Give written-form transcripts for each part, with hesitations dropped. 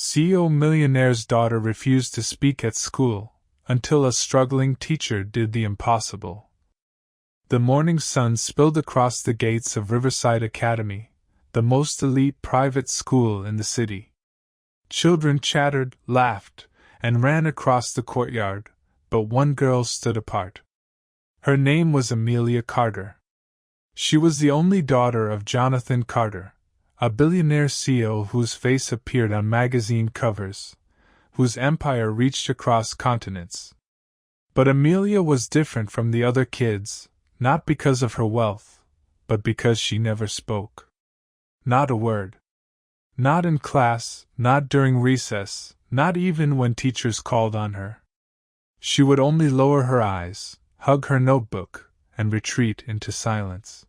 CEO Millionaire's daughter refused to speak at school, until a struggling teacher did the impossible. The morning sun spilled across the gates of Riverside Academy, the most elite private school in the city. Children chattered, laughed, and ran across the courtyard, but one girl stood apart. Her name was Amelia Carter. She was the only daughter of Jonathan Carter, a billionaire CEO whose face appeared on magazine covers, whose empire reached across continents. But Amelia was different from the other kids, not because of her wealth, but because she never spoke. Not a word. Not in class, not during recess, not even when teachers called on her. She would only lower her eyes, hug her notebook, and retreat into silence.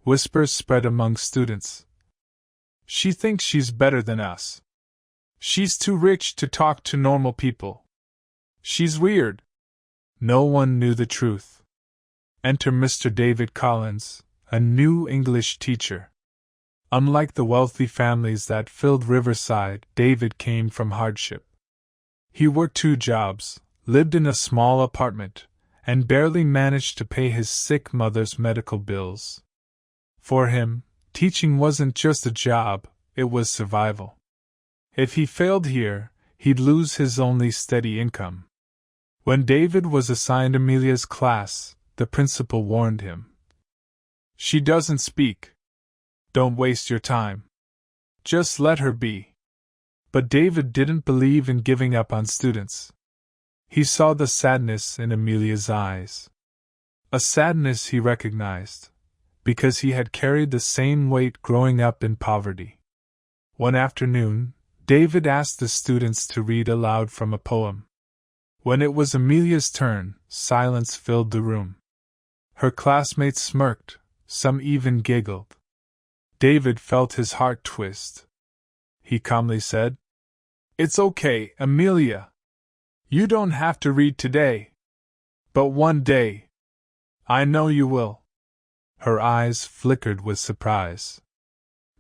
Whispers spread among students. She thinks she's better than us. She's too rich to talk to normal people. She's weird. No one knew the truth. Enter Mr. David Collins, a new English teacher. Unlike the wealthy families that filled Riverside, David came from hardship. He worked 2 jobs, lived in a small apartment, and barely managed to pay his sick mother's medical bills. For him, teaching wasn't just a job, it was survival. If he failed here, he'd lose his only steady income. When David was assigned Amelia's class, the principal warned him. "She doesn't speak. Don't waste your time. Just let her be." But David didn't believe in giving up on students. He saw the sadness in Amelia's eyes. A sadness he recognized, because he had carried the same weight growing up in poverty. One afternoon, David asked the students to read aloud from a poem. When it was Amelia's turn, silence filled the room. Her classmates smirked, some even giggled. David felt his heart twist. He calmly said, "It's okay, Amelia. You don't have to read today. But one day, I know you will." Her eyes flickered with surprise.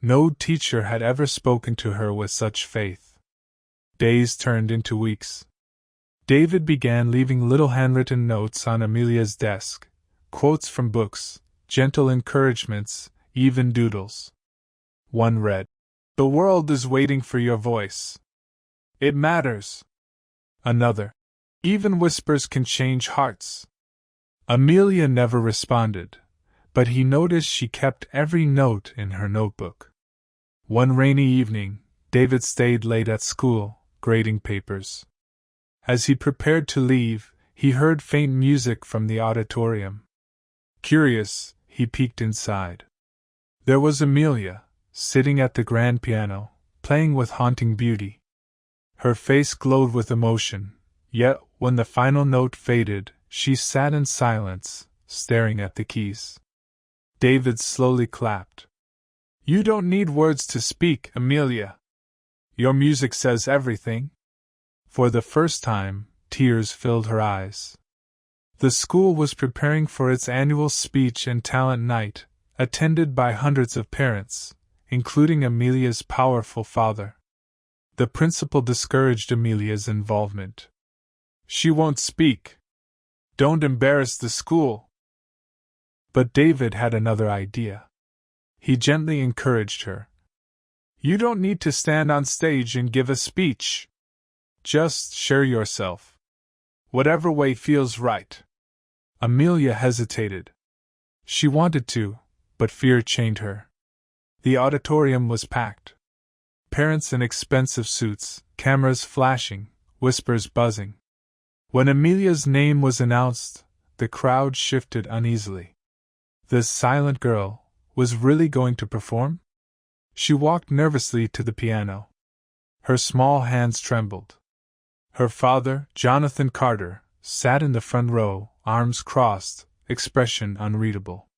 No teacher had ever spoken to her with such faith. Days turned into weeks. David began leaving little handwritten notes on Amelia's desk, quotes from books, gentle encouragements, even doodles. One read, "The world is waiting for your voice. It matters." Another, "Even whispers can change hearts." Amelia never responded, but he noticed she kept every note in her notebook. One rainy evening, David stayed late at school, grading papers. As he prepared to leave, he heard faint music from the auditorium. Curious, he peeked inside. There was Amelia, sitting at the grand piano, playing with haunting beauty. Her face glowed with emotion, yet when the final note faded, she sat in silence, staring at the keys. David slowly clapped. "You don't need words to speak, Amelia. Your music says everything." For the first time, tears filled her eyes. The school was preparing for its annual speech and talent night, attended by hundreds of parents, including Amelia's powerful father. The principal discouraged Amelia's involvement. "She won't speak. Don't embarrass the school." But David had another idea. He gently encouraged her. "You don't need to stand on stage and give a speech. Just share yourself. Whatever way feels right." Amelia hesitated. She wanted to, but fear chained her. The auditorium was packed. Parents in expensive suits, cameras flashing, whispers buzzing. When Amelia's name was announced, the crowd shifted uneasily. This silent girl was really going to perform? She walked nervously to the piano. Her small hands trembled. Her father, Jonathan Carter, sat in the front row, arms crossed, expression unreadable.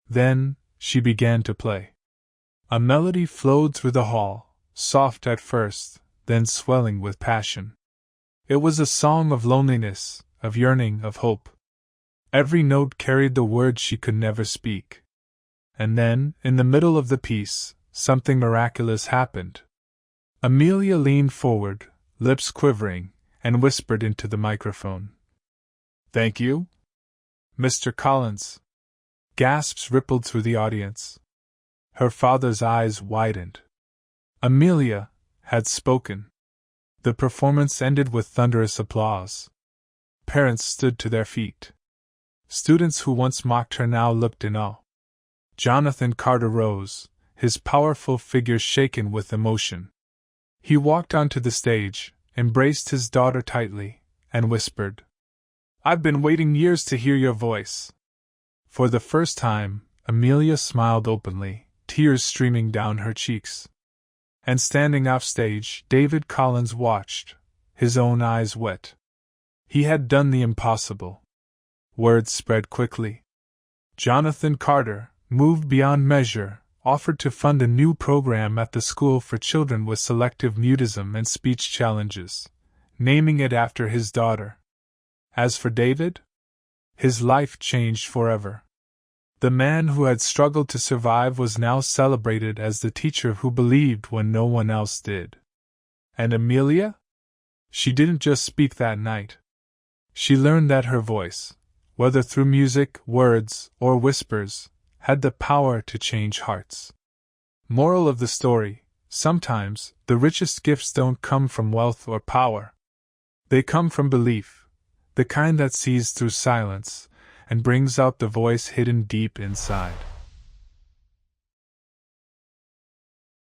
Then, she began to play. A melody flowed through the hall, soft at first, then swelling with passion. It was a song of loneliness, of yearning, of hope. Every note carried the words she could never speak. And then, in the middle of the piece, something miraculous happened. Amelia leaned forward, lips quivering, and whispered into the microphone. "Thank you, Mr. Collins." Gasps rippled through the audience. Her father's eyes widened. Amelia had spoken. The performance ended with thunderous applause. Parents stood to their feet. Students who once mocked her now looked in awe. Jonathan Carter rose, his powerful figure shaken with emotion. He walked onto the stage, embraced his daughter tightly, and whispered, "I've been waiting years to hear your voice." For the first time, Amelia smiled openly, tears streaming down her cheeks. And standing offstage, David Collins watched, his own eyes wet. He had done the impossible. Word spread quickly. Jonathan Carter, moved beyond measure, offered to fund a new program at the school for children with selective mutism and speech challenges, naming it after his daughter. As for David, his life changed forever. The man who had struggled to survive was now celebrated as the teacher who believed when no one else did. And Amelia? She didn't just speak that night. She learned that her voice, whether through music, words, or whispers, had the power to change hearts. Moral of the story: sometimes, the richest gifts don't come from wealth or power. They come from belief, the kind that sees through silence, and brings out the voice hidden deep inside.